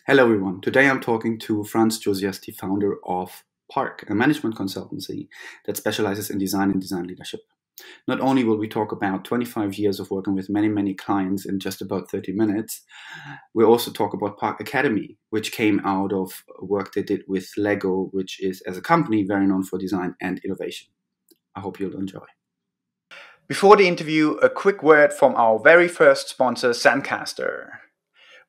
Hello everyone. Today I'm talking to Joziasse, the founder of Park, a management consultancy that specializes in design and design leadership. Not only will we talk about 25 years of working with many clients in just about 30 minutes, we'll also talk about Park Academy, which came out of work they did with Lego, which is, as a company, very known for design and innovation. I hope you'll enjoy. Before the interview, a quick word from our very first sponsor, Zencastr.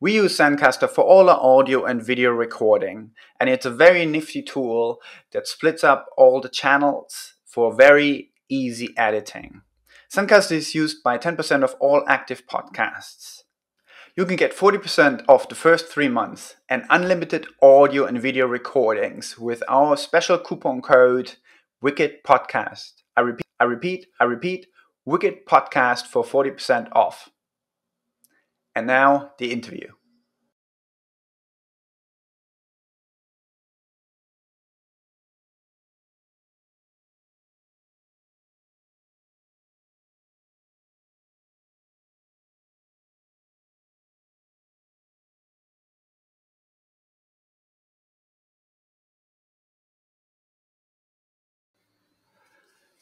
We use Zencastr for all our audio and video recording, and it's a very nifty tool that splits up all the channels for very easy editing. Zencastr is used by 10% of all active podcasts. You can get 40% off the first 3 months and unlimited audio and video recordings with our special coupon code WICKEDPODCAST. I repeat, Wicked Podcast for 40% off. And now, the interview.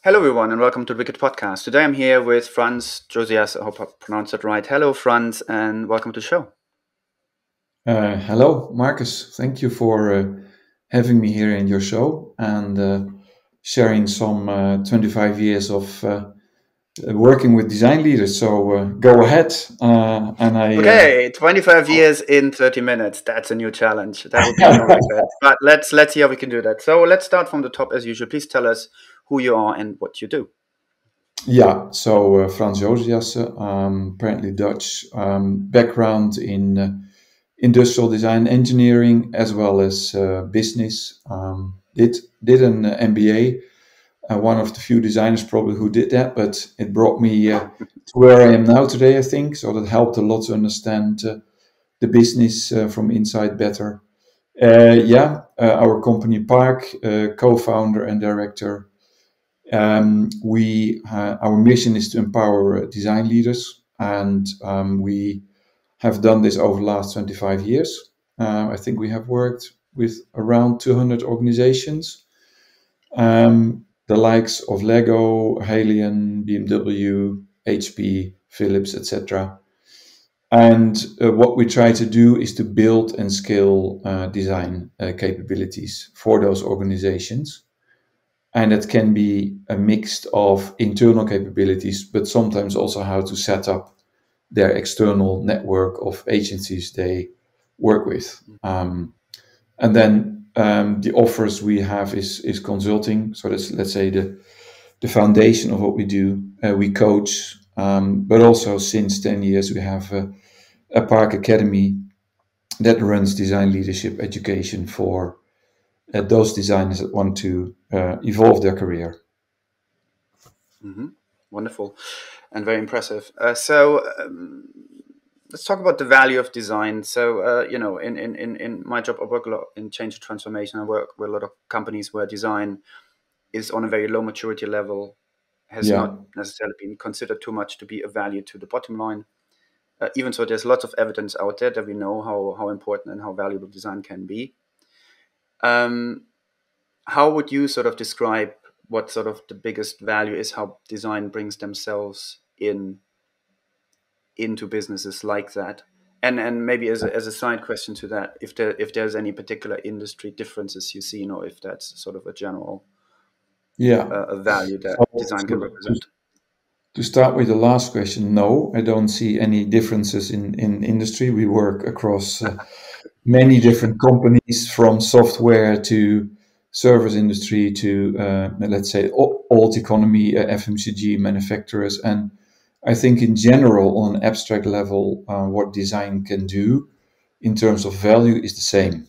Hello everyone and welcome to the Wicked Podcast. Today I'm here with Joziasse. I hope I pronounced that right. Hello Franz and welcome to the show. Hello Marcus, thank you for having me here in your show and sharing some 25 years of working with design leaders. So go ahead. Okay, 25 years in 30 minutes. That's a new challenge. That would be really good. But let's see how we can do that. So let's start from the top as usual. Please tell us who you are and what you do. Yeah, so Frans Joziasse, apparently Dutch, background in industrial design engineering as well as business. Did an MBA. One of the few designers probably who did that, but it brought me to where I am now today, I think. So that helped a lot to understand the business from inside better. Our company Park, co-founder and director. Our mission is to empower design leaders, and we have done this over the last 25 years. I think we have worked with around 200 organizations. The likes of Lego, Halion, BMW, HP, Philips, etc. And what we try to do is to build and scale design capabilities for those organizations. And it can be a mix of internal capabilities, but sometimes also how to set up their external network of agencies they work with. And then the offers we have is consulting. So that's, let's say, the foundation of what we do. We coach, but also since 10 years we have a Park Academy that runs design leadership education for those designers that want to evolve their career. Mm-hmm. Wonderful and very impressive. Let's talk about the value of design. So, in my job, I work a lot in change and transformation. I work with a lot of companies where design is on a very low maturity level, has not necessarily been considered too much to be a value to the bottom line. Even so, there's lots of evidence out there that we know how important and how valuable design can be. How would you sort of describe what sort of the biggest value is, how design brings themselves into businesses like that? And maybe as a side question to that, if there's any particular industry differences you see, or if that's sort of a general a value that design can represent. To start with the last question, no, I don't see any differences in industry. We work across many different companies, from software to service industry to, let's say, old economy, FMCG manufacturers. And I think in general, on an abstract level, what design can do in terms of value is the same.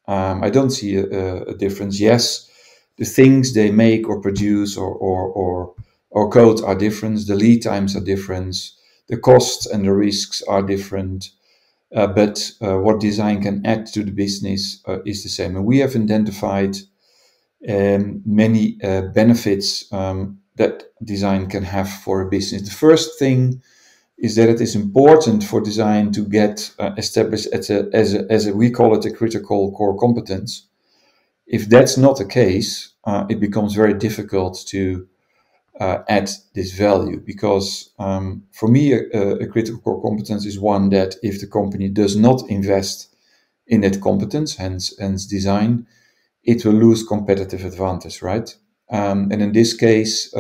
I don't see a difference. Yes, the things they make or produce or code are different. The lead times are different. The costs and the risks are different. But what design can add to the business is the same. And we have identified many benefits that design can have for a business. The first thing is that it is important for design to get established as a, we call it a critical core competence. If that's not the case, it becomes very difficult to add this value, because for me, a critical core competence is one that if the company does not invest in that competence, hence design, it will lose competitive advantage, right? And in this case,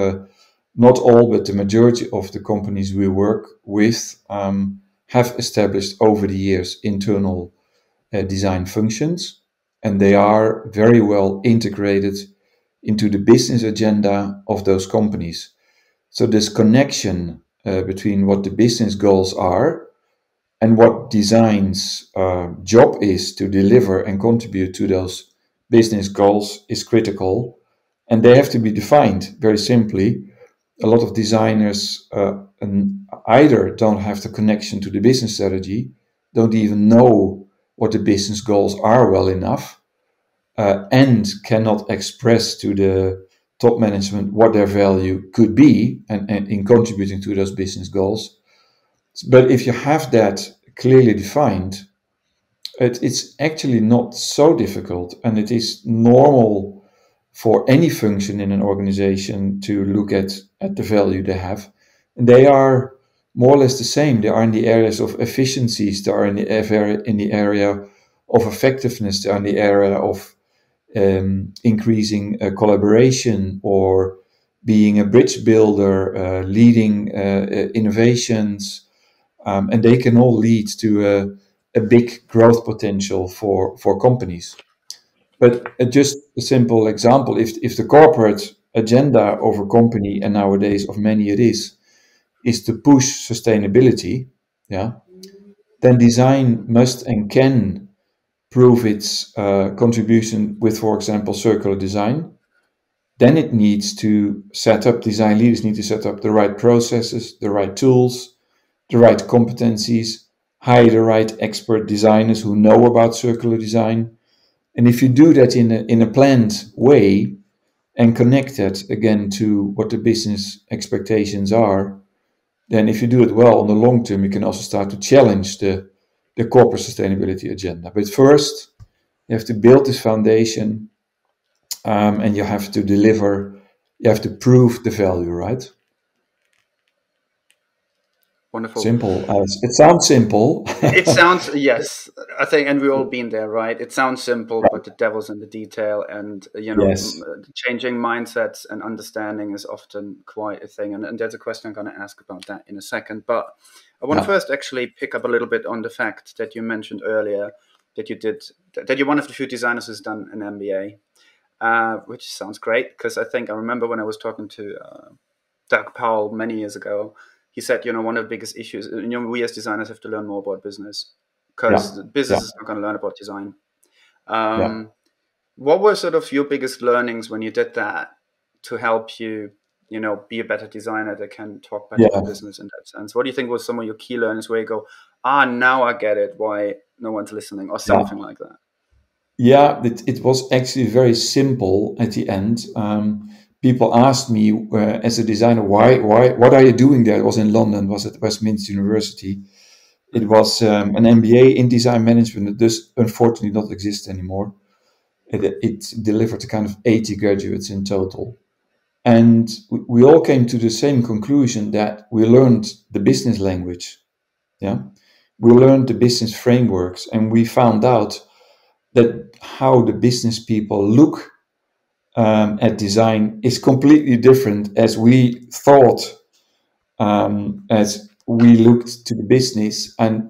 not all, but the majority of the companies we work with have established over the years internal design functions, and they are very well integrated into the business agenda of those companies. So this connection between what the business goals are and what design's job is to deliver and contribute to those business goals is critical, and they have to be defined very simply. A lot of designers either don't have the connection to the business strategy, don't even know what the business goals are well enough, and cannot express to the top management what their value could be and in contributing to those business goals. But if you have that clearly defined, it's actually not so difficult, and it is normal for any function in an organization to look at the value they have. And they are more or less the same. They are in the areas of efficiencies, they are in the area of effectiveness, they are in the area of increasing collaboration, or being a bridge builder, leading innovations, and they can all lead to a big growth potential for companies. But just a simple example, if the corporate agenda of a company, and nowadays of many it is to push sustainability, yeah, then design must and can prove its contribution with, for example, circular design. Then it needs to set up, design leaders need to set up the right processes, the right tools, the right competencies, hire the right expert designers who know about circular design. And if you do that in a planned way and connect that again to what the business expectations are, then if you do it well on the long term, you can also start to challenge the corporate sustainability agenda. But first, you have to build this foundation, and you have to deliver, you have to prove the value, right? Wonderful. Simple as it sounds simple. It sounds, yes, I think, and we've all been there, right? It sounds simple, but the devil's in the detail, and Yes. changing mindsets and understanding is often quite a thing. And there's a question I'm going to ask about that in a second, but I want to first actually pick up a little bit on the fact that you mentioned earlier that you're one of the few designers who's done an MBA, which sounds great, because I think I remember when I was talking to Doug Powell many years ago. He said, one of the biggest issues, we as designers have to learn more about business, because the business is not going to learn about design. What were sort of your biggest learnings when you did that to help you, be a better designer that can talk better to business in that sense? What do you think was some of your key learnings where you go, now I get it, why no one's listening, or something like that? Yeah, it was actually very simple at the end. People asked me as a designer, what are you doing there? It was in London, was at Westminster University. It was an MBA in design management that does unfortunately not exist anymore. It delivered a kind of 80 graduates in total. And we all came to the same conclusion, that we learned the business language. Yeah, we learned the business frameworks, and we found out that how the business people look at design is completely different as we thought, as we looked to the business. And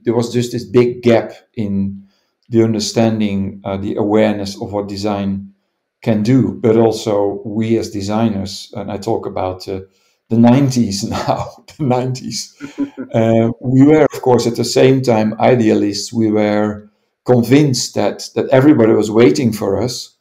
there was just this big gap in the understanding, the awareness of what design can do. But also we as designers, and I talk about the 90s now, the 90s, we were, of course, at the same time idealists. We were convinced that everybody was waiting for us,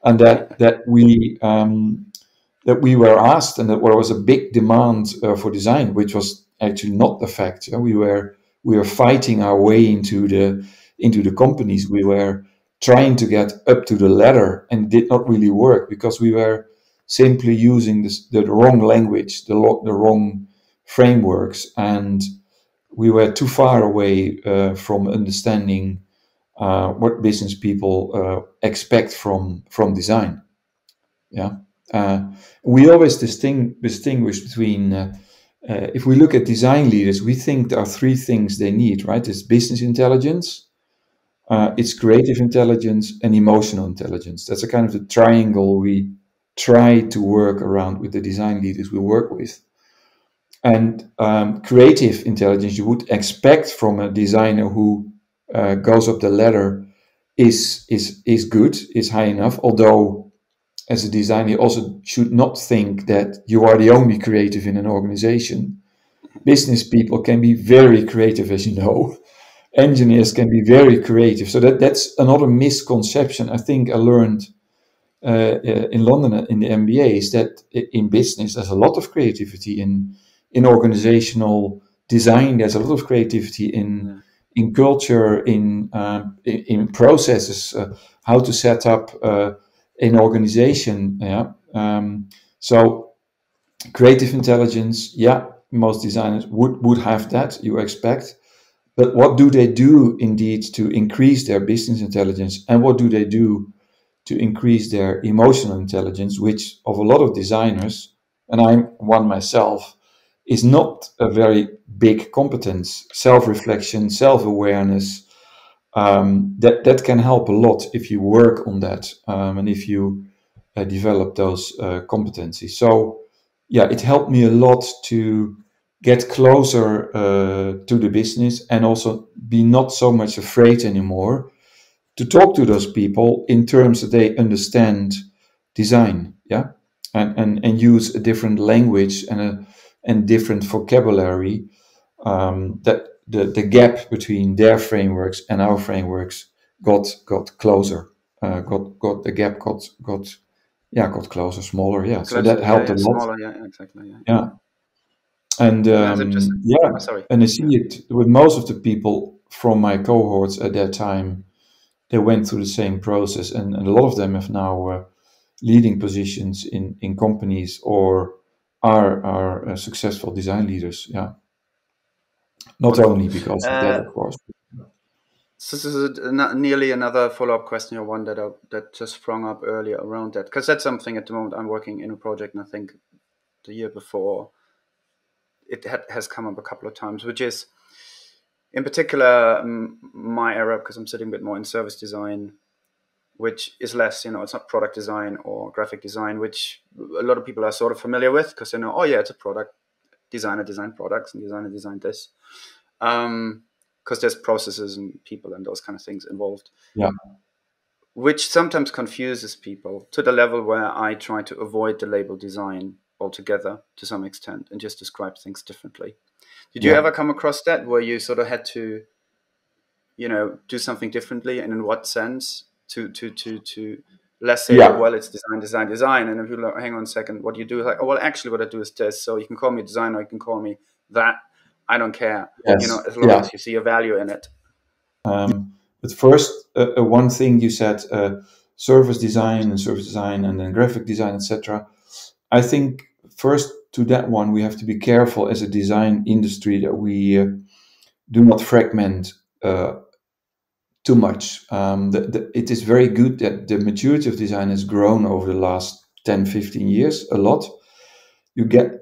and that we were asked, and that there was a big demand for design, which was actually not the fact. We were fighting our way into the companies. We were trying to get up to the ladder, and it did not really work because we were simply using the wrong language, the wrong frameworks, and we were too far away from understanding what business people expect from design. Yeah, we always distinguish between. If we look at design leaders, we think there are three things they need, right? It's business intelligence, it's creative intelligence, and emotional intelligence. That's a kind of the triangle we try to work around with the design leaders we work with. And creative intelligence, you would expect from a designer who goes up the ladder is good, is high enough. Although, as a designer, you also should not think that you are the only creative in an organization. Business people can be very creative, as you know. Engineers can be very creative. So that's another misconception I think I learned in London in the MBA, is that in business there's a lot of creativity in organizational design. There's a lot of creativity in culture, in processes, how to set up an organization. Yeah. So creative intelligence, yeah, most designers would have that, you expect. But what do they do indeed to increase their business intelligence, and what do they do to increase their emotional intelligence, which of a lot of designers, and I'm one myself, is not a very big competence. Self-reflection, self-awareness, that can help a lot if you work on that, and if you develop those competencies. So yeah, it helped me a lot to get closer to the business, and also be not so much afraid anymore to talk to those people in terms that they understand design, yeah, and use a different language and different vocabulary. That the gap between their frameworks and our frameworks got closer. Got the gap got closer, smaller. Yeah, so that helped a lot. Smaller, yeah, exactly. Yeah. And Oh, sorry. and I see it with most of the people from my cohorts at that time. They went through the same process, and a lot of them have now leading positions in companies, or are successful design leaders. Yeah, not Wonderful. only because of that, of course. So this is nearly another follow-up question, or one that just sprung up earlier around that, because that's something at the moment I'm working in a project, and I think the year before it has come up a couple of times, which is in particular my area, because I'm sitting a bit more in service design, which is less, it's not product design or graphic design, which a lot of people are sort of familiar with, because they know, oh yeah, it's a product designer design products, and designer design this. Because there's processes and people and those kind of things involved. Yeah. Which sometimes confuses people to the level where I try to avoid the label design altogether to some extent, and just describe things differently. Did you ever come across that, where you sort of had to, do something differently, and in what sense to let's say, well, it's design, and if you look, hang on a second, what you do is like, oh, well, actually what I do is this, so you can call me designer, you can call me that, I don't care, as long as you see a value in it. But first, one thing you said, service design, and then graphic design, etc. I think first to that one, we have to be careful as a design industry that we do not fragment too much. It is very good that the maturity of design has grown over the last 10, 15 years a lot. You get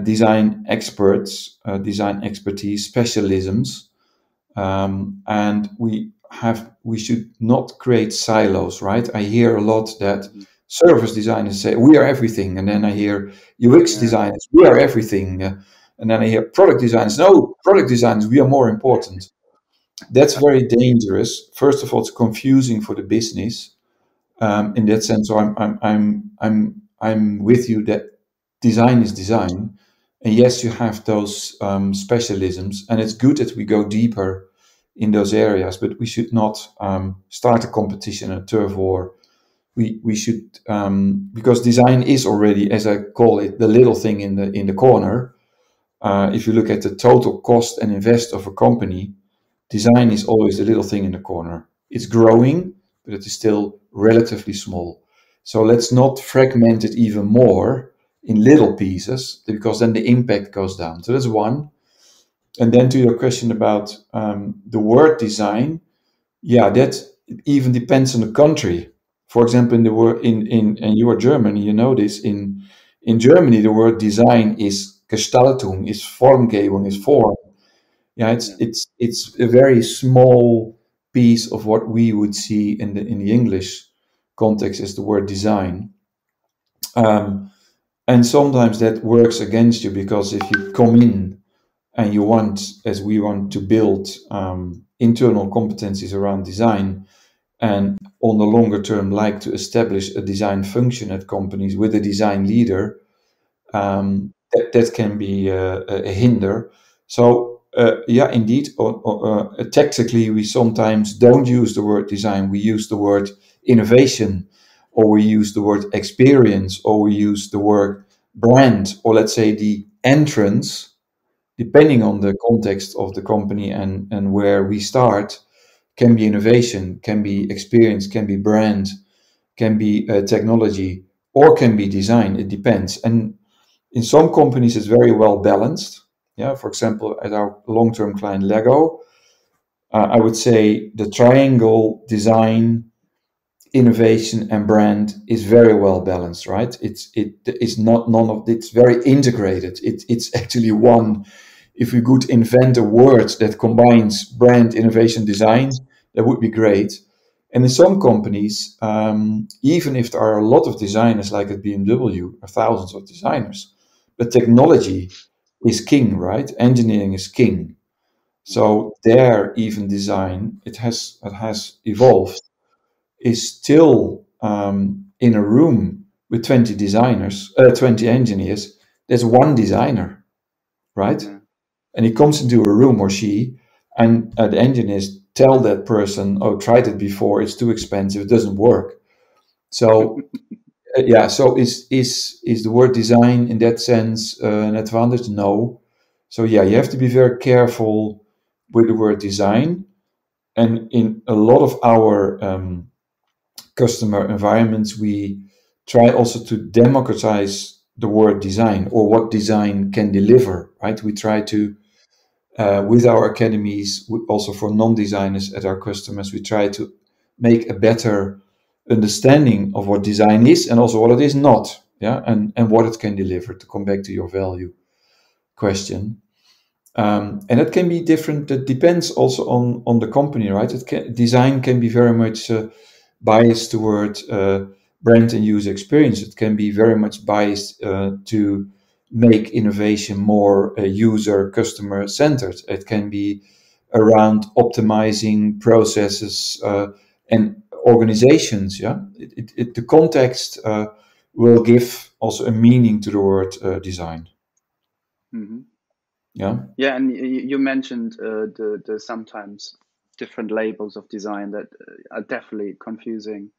design experts, design expertise, specialisms, and we should not create silos, right? I hear a lot that service designers say we are everything, and then I hear UX designers, we are everything, and then I hear product designers, no, product designers, we are more important. That's very dangerous. First of all, it's confusing for the business in that sense. So I'm with you that design is design, and yes, you have those specialisms, and it's good that we go deeper in those areas, but we should not start a competition, a turf war. We should because design is already, as I call it, the little thing in the corner. If you look at the total cost and invest of a company, design is always the little thing in the corner. It's growing, but it is still relatively small. So let's not fragment it even more in little pieces, because then the impact goes down. So that's one. And then to your question about the word design, yeah, that even depends on the country. For example, in the word in and you are German, you know this. In Germany, the word design is Gestaltung, is Formgebung, is form. Yeah, it's a very small piece of what we would see in the English context as the word design. And sometimes that works against you, because if you come in and you want, as we want, to build internal competencies around design, and on the longer term like to establish a design function at companies with a design leader, that can be a hinder. So yeah, indeed, tactically we sometimes don't use the word design, we use the word innovation, or we use the word experience, or we use the word brand, or let's say the entrance, depending on the context of the company and where we start. Can be innovation, can be experience, can be brand, can be technology, or can be design. It depends. And in some companies, it's very well balanced. Yeah, for example, at our long-term client Lego, I would say the triangle design, innovation, and brand is very well balanced. Right? It's not none of it's very integrated. It's actually one. If we could invent a word that combines brand, innovation, design, that would be great. And in some companies, even if there are a lot of designers, like at BMW, or thousands of designers, but technology is king, right? Engineering is king. So there, even design, it has evolved, is still in a room with 20 designers, 20 engineers. There's one designer, right? Yeah. And he comes into a room, or she, and the engineers tell that person, "Oh, tried it before. It's too expensive. It doesn't work." So yeah. So is the word design in that sense an advantage? No. So yeah, you have to be very careful with the word design. And in a lot of our customer environments, we try also to democratize the word design, or what design can deliver. Right? We try to with our academies, also for non-designers at our customers, we try to make a better understanding of what design is, and also what it is not, yeah, and what it can deliver. To come back to your value question, and it can be different. It depends also on the company, right? Design can be very much biased toward brand and user experience. It can be very much biased to make innovation more user customer centered. It can be around optimizing processes and organizations. Yeah, the context will give also a meaning to the word design. Mm-hmm. Yeah. Yeah, and you mentioned the sometimes different labels of design that are definitely confusing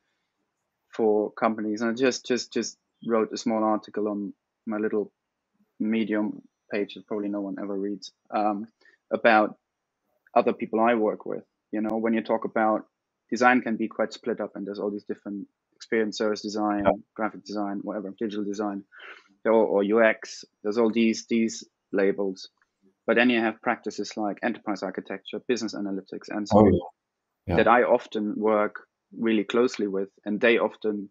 for companies. And I just wrote a small article on my little Medium page that probably no one ever reads, about other people I work with. You know, when you talk about design, can be quite split up, and there's all these different experience, service design, graphic design, whatever, digital design, or UX. There's all these labels. But then you have practices like enterprise architecture, business analytics, and so on, that I often work really closely with, and they often,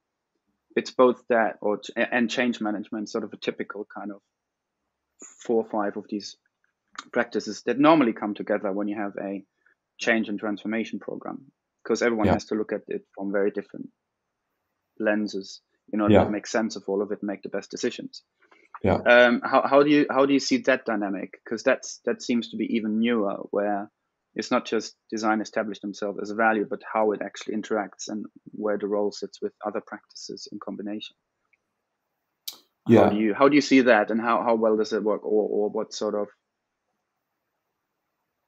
it's both that and change management, sort of a typical kind of 4 or 5 of these practices that normally come together when you have a change and transformation program, because everyone has to look at it from very different lenses in order to make sense of all of it and make the best decisions. How do you see that dynamic? Because that seems to be even newer, where it's not just design established themselves as a value, but how it actually interacts and where the role sits with other practices in combination. How do you see that, and how well does it work, or what sort of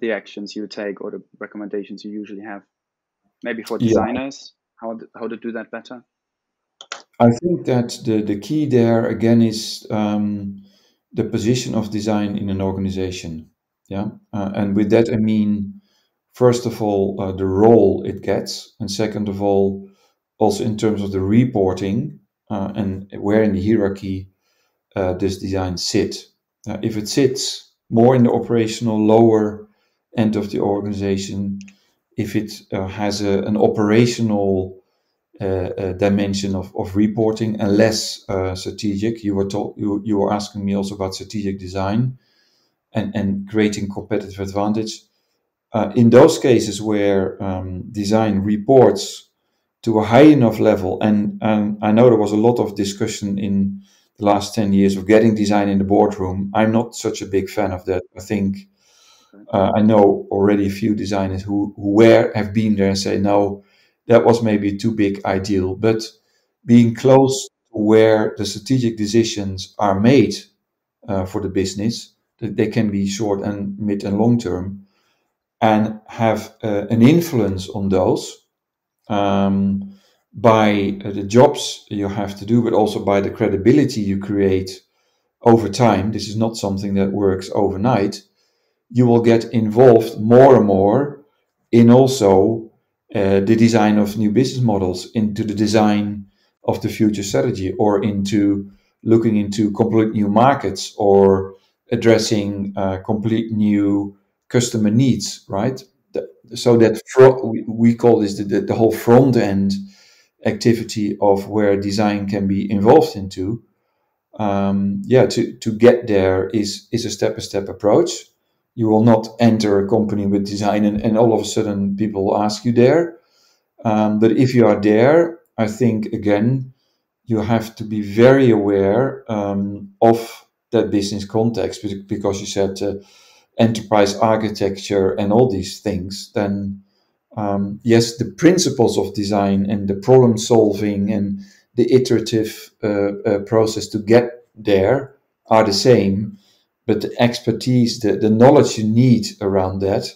the actions you take or the recommendations you usually have, maybe for designers, how to do that better? I think that the key there again is the position of design in an organization. Yeah, and with that I mean, first of all, the role it gets, and second of all, also in terms of the reporting and where in the hierarchy this design sit? If it sits more in the operational lower end of the organization, if it has an operational dimension of reporting and less strategic. You were asking me also about strategic design and creating competitive advantage. In those cases where design reports to a high enough level, and I know there was a lot of discussion in the last 10 years of getting design in the boardroom. I'm not such a big fan of that. I think I know already a few designers who have been there and say, no, that was maybe too big ideal. But being close to where the strategic decisions are made for the business, that they can be short and mid and long term, and have an influence on those by the jobs you have to do, but also by the credibility you create over time. This is not something that works overnight. You will get involved more and more in also the design of new business models, into the design of the future strategy, or into looking into complete new markets, or addressing complete new customer needs, right? So that we call this the whole front end activity of where design can be involved into. To get there is a step-by-step approach. You will not enter a company with design and all of a sudden people will ask you there. But if you are there, I think, again, you have to be very aware of that business context, because you said enterprise architecture and all these things. Then, yes, the principles of design and the problem solving and the iterative process to get there are the same, but the expertise, the knowledge you need around that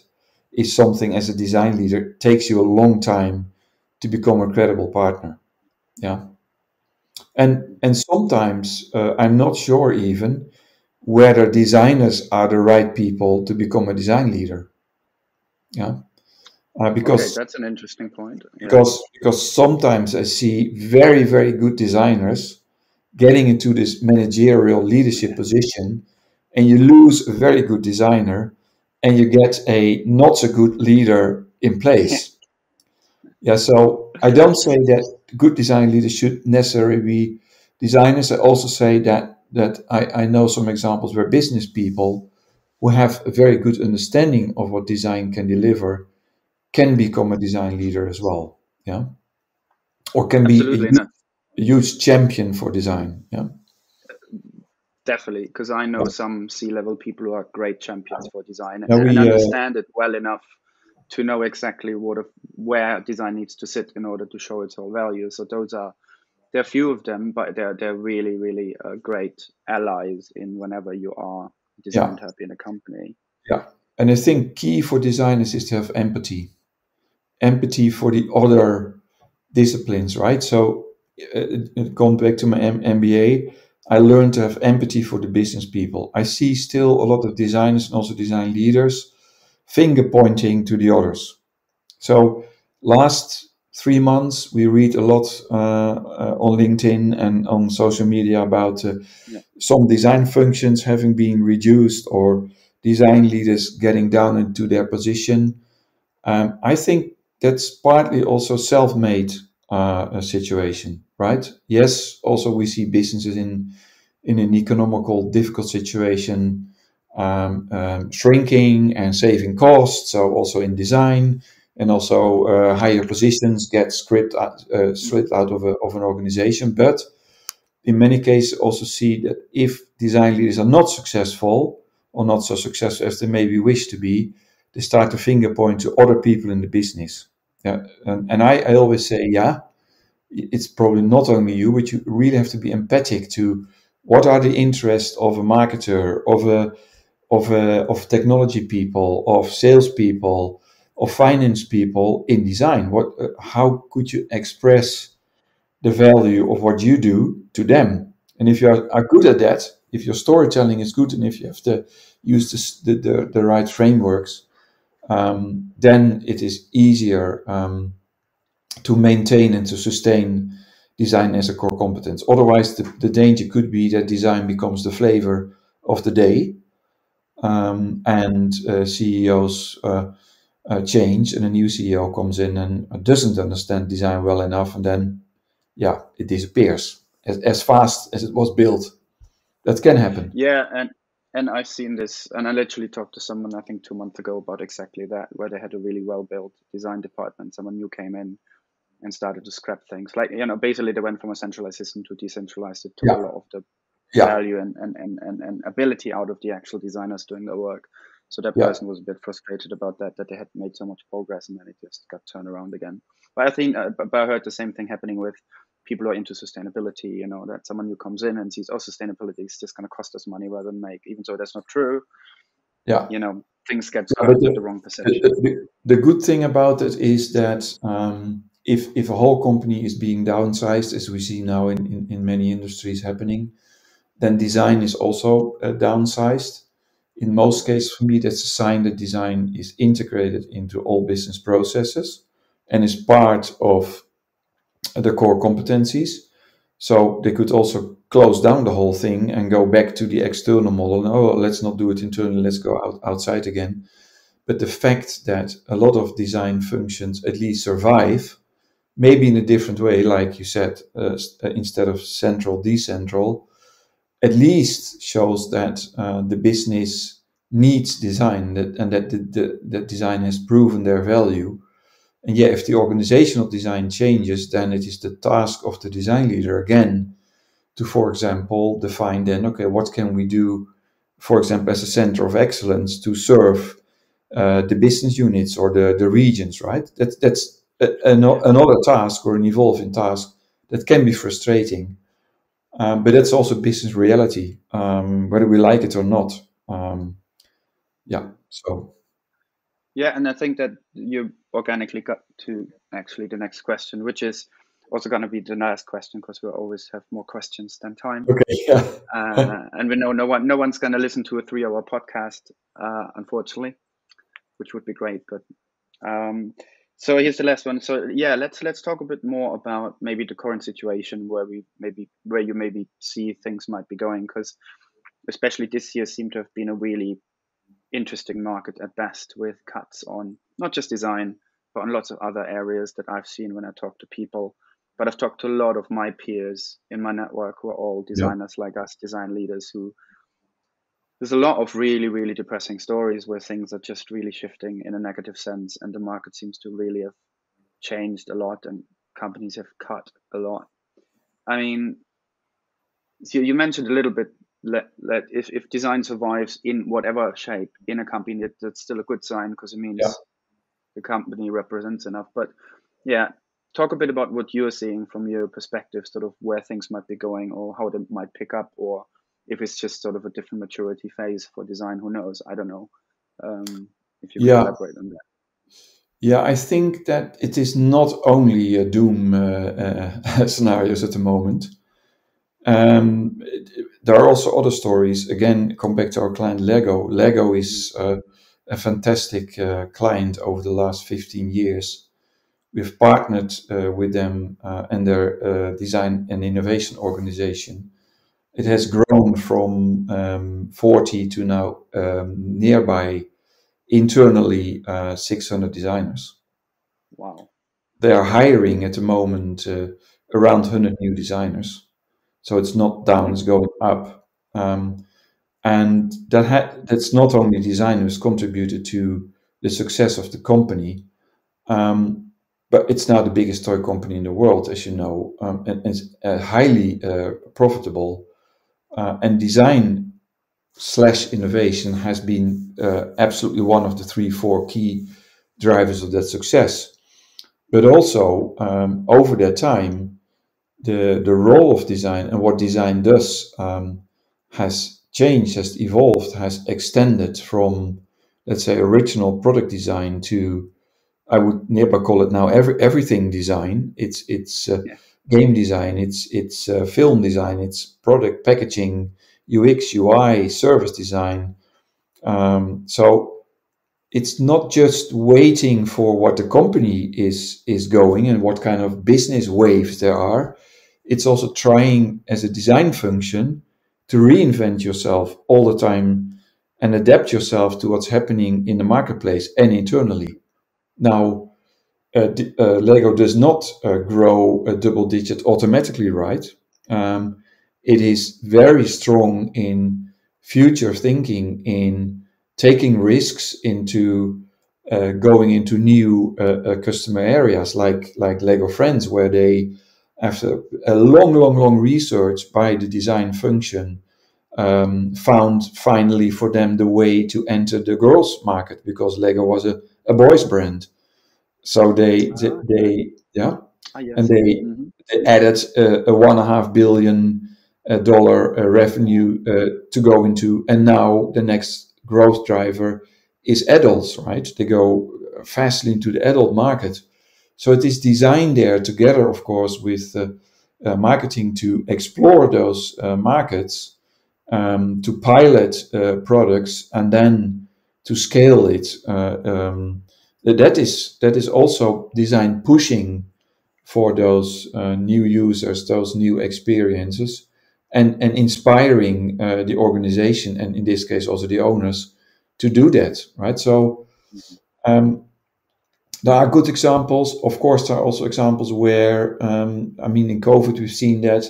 is something, as a design leader, takes you a long time to become a credible partner. Yeah. And sometimes I'm not sure even whether designers are the right people to become a design leader. Yeah. Because that's an interesting point. Yeah. because sometimes I see very, very good designers getting into this managerial leadership position, and you lose a very good designer and you get a not so good leader in place. Yeah, so I don't say that good design leaders should necessarily be designers. I also say that I know some examples where business people who have a very good understanding of what design can deliver can become a design leader as well. Yeah, or can Absolutely. be a huge champion for design. Yeah. Definitely, because I know some C-level people who are great champions for design Now and we understand it well enough to know exactly where design needs to sit in order to show its whole value. So there are few of them, but they're really, really great allies in whenever you are design happy in a company. Yeah, and I think key for designers is to have empathy for the other disciplines, right? So going back to my MBA, I learned to have empathy for the business people. I see still a lot of designers and also design leaders finger pointing to the others. So last 3 months, we read a lot on LinkedIn and on social media about some design functions having been reduced, or design leaders getting down into their position. I think that's partly also self-made situation, right? Yes, also we see businesses in an economical difficult situation, shrinking and saving costs. So also in design, and also higher positions get stripped out of an organization. But in many cases, also see that if design leaders are not successful, or not so successful as they maybe wish to be, they start to finger point to other people in the business. Yeah, and I always say, yeah, it's probably not only you, but you really have to be empathic to what are the interests of a marketer, of technology people, of salespeople, of finance people in design. How could you express the value of what you do to them? And if you are good at that, if your storytelling is good, and if you have to use the right frameworks, then it is easier to maintain and to sustain design as a core competence. Otherwise, the danger could be that design becomes the flavor of the day, and CEOs change, and a new CEO comes in and doesn't understand design well enough, and then, yeah, it disappears as fast as it was built. That can happen. Yeah, and I've seen this, and I literally talked to someone I think 2 months ago about exactly that, where they had a really well built design department. Someone new came in and started to scrap things. Like, basically they went from a centralized system to decentralized. It took a lot of the value and ability out of the actual designers doing their work. So that person was a bit frustrated about that they had made so much progress and then it just got turned around again. But I think, but I heard the same thing happening with people who are into sustainability, that someone who comes in and sees, sustainability is just going to cost us money rather than make, even though that's not true. Yeah. Things get started with the wrong perception. The good thing about it is that if a whole company is being downsized, as we see now in many industries happening, then design is also downsized. In most cases, for me, that's a sign that design is integrated into all business processes and is part of the core competencies. So they could also close down the whole thing and go back to the external model. No, let's not do it internally, let's go outside again. But the fact that a lot of design functions at least survive, maybe in a different way, like you said, instead of central, decentral, at least shows that the business needs design, and that the design has proven their value. And yeah, if the organizational design changes, then it is the task of the design leader again to, for example, define then, okay, what can we do, for example, as a center of excellence to serve the business units or the regions, right? That's another task or an evolving task that can be frustrating. But that's also business reality, whether we like it or not. Yeah, and I think that you organically got to actually the next question, which is also going to be the last question because we always have more questions than time. Okay. Yeah. And we know no one's going to listen to a 3-hour podcast, unfortunately, which would be great. But so here's the last one. So yeah, let's talk a bit more about maybe the current situation where you maybe see things might be going, because especially this year seemed to have been a really interesting market at best, with cuts on not just design but on lots of other areas that I've seen when I talk to people. But I've talked to a lot of my peers in my network who are all designers like us, design leaders, who there's a lot of really, really depressing stories where things are just really shifting in a negative sense, and the market seems to really have changed a lot and companies have cut a lot. I mean, so you mentioned a little bit that if design survives in whatever shape in a company, that's still a good sign, because it means the company represents enough. But yeah, talk a bit about what you're seeing from your perspective, sort of where things might be going or how they might pick up, or if it's just sort of a different maturity phase for design. Who knows? I don't know. If you could elaborate on that. Yeah, I think that it is not only doom scenarios at the moment. There are also other stories. Again, come back to our client Lego. Lego is a fantastic client over the last 15 years. We've partnered with them and their design and innovation organization. It has grown from 40 to now nearby internally 600 designers. Wow. They are hiring at the moment around 100 new designers. So it's not down, it's going up. And that's not only designers contributed to the success of the company, but it's now the biggest toy company in the world, as you know, and it's highly profitable. And design / innovation has been absolutely one of the 3-4 key drivers of that success. But also, over that time, the role of design and what design does has changed, has evolved, has extended from, let's say, original product design to, I would never call it now everything design. It's game design, it's film design, it's product packaging, UX, UI, service design. So it's not just waiting for what the company is going and what kind of business waves there are. it's also trying as a design function to reinvent yourself all the time and adapt yourself to what's happening in the marketplace and internally. Now, Lego does not grow a double digit automatically, right? It is very strong in future thinking, in taking risks, into going into new customer areas like Lego Friends, where they, after a long research by the design function, found finally for them the way to enter the girls market, because Lego was a boys brand. So they yeah, and Yes. they added a $1.5 billion revenue to go into, and now the next growth driver is adults, right? They go fastly into the adult market. So it is designed there together, of course, with marketing to explore those markets, to pilot products, and then to scale it. That is also design pushing for those new users, those new experiences, and inspiring the organization, and in this case also the owners, to do that, right? So um, there are good examples. Of course, there are also examples where, in COVID, we've seen that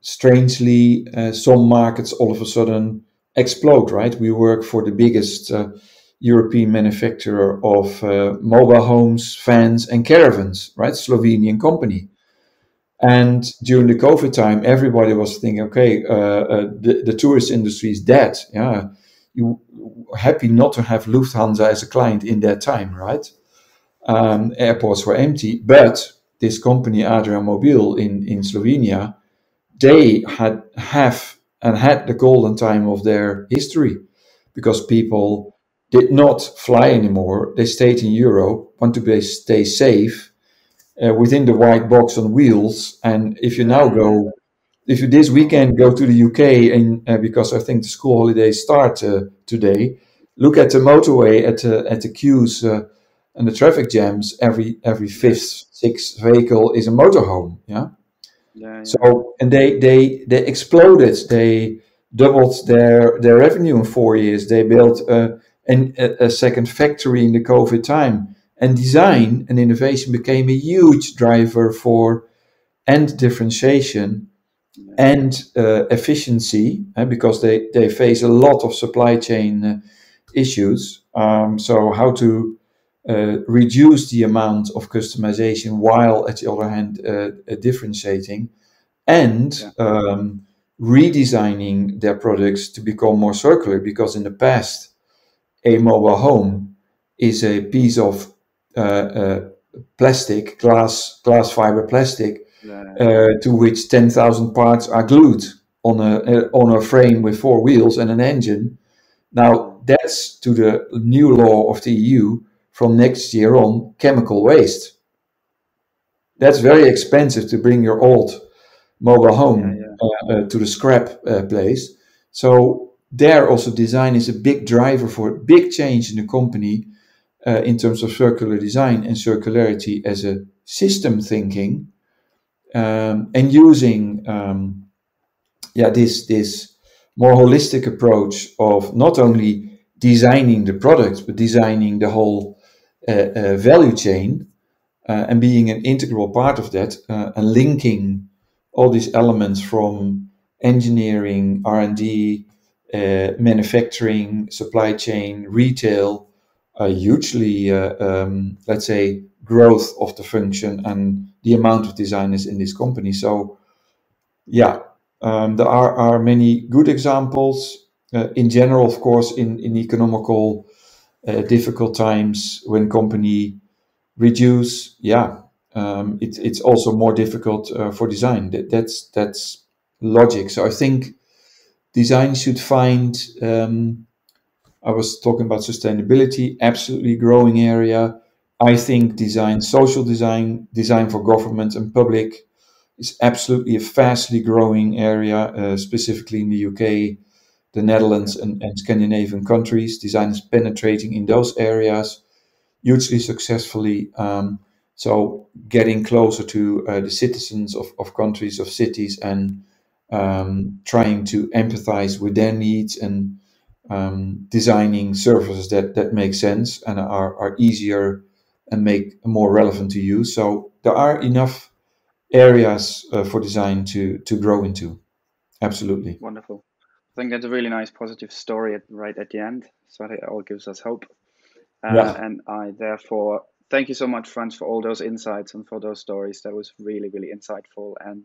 strangely, some markets all of a sudden explode, right? We work for the biggest European manufacturer of mobile homes, fans, and caravans, right? Slovenian company. And during the COVID time, everybody was thinking, okay, the tourist industry is dead. Yeah, you happy not to have Lufthansa as a client in that time, right? Airports were empty, but this company Adria Mobil in Slovenia, they had the golden time of their history, because people did not fly anymore. They stayed in Europe, want to stay safe within the white box on wheels. And if you now go, if you this weekend go to the UK, and because I think the school holidays start today, look at the motorway, at the queues and the traffic jams. Every fifth, sixth vehicle is a motorhome. Yeah. So, and they exploded. They doubled their revenue in 4 years. They built a second factory in the COVID time, and design and innovation became a huge driver for and differentiation and efficiency, because they face a lot of supply chain issues. So how to reduce the amount of customization while at the other hand differentiating, and redesigning their products to become more circular, because in the past a mobile home is a piece of plastic, glass fiber plastic, to which 10,000 parts are glued on a frame with four wheels and an engine. Now that's, to the new law of the EU from next year on, chemical waste. That's very expensive to bring your old mobile home to the scrap place. So there also design is a big driver for big change in the company in terms of circular design and circularity as a system thinking, and using this more holistic approach of not only designing the product but designing the whole value chain, and being an integral part of that, and linking all these elements from engineering, R&D, manufacturing, supply chain, retail, hugely, let's say, growth of the function and the amount of designers in this company. So, there are many good examples. In general, of course, in economical difficult times, when company reduce, it's also more difficult for design. That's logic. So I think design should find. I was talking about sustainability, absolutely growing area. I think design, social design, design for government and public, is absolutely a fastly growing area, specifically in the UK, the Netherlands, and Scandinavian countries. Design is penetrating in those areas hugely successfully. So getting closer to the citizens of countries, of cities, and trying to empathize with their needs, and designing services that make sense and are easier and make more relevant to you. So there are enough areas for design to grow into. Absolutely. Wonderful. I think that's a really nice positive story right at the end. So it all gives us hope. Yeah. And I therefore thank you so much, Franz, for all those insights and for those stories. That was really, really insightful. And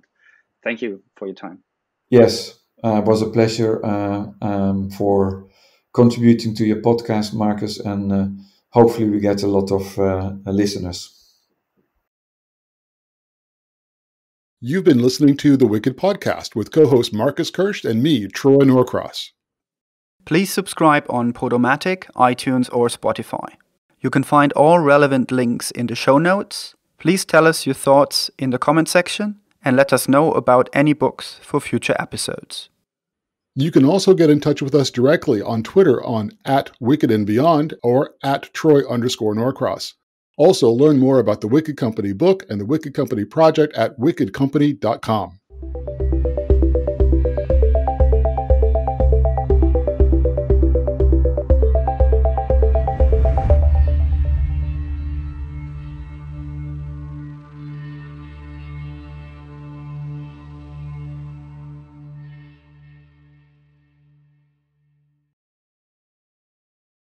thank you for your time. Yes, it was a pleasure for contributing to your podcast, Marcus, and hopefully we get a lot of listeners. You've been listening to The Wicked Podcast with co-host Marcus Kirsch and me, Troy Norcross. Please subscribe on Podomatic, iTunes, or Spotify. You can find all relevant links in the show notes. Please tell us your thoughts in the comment section and let us know about any books for future episodes. You can also get in touch with us directly on Twitter on @WickedandBeyond or @Troy_Norcross. Also, learn more about the Wicked Company book and the Wicked Company project at wickedcompany.com.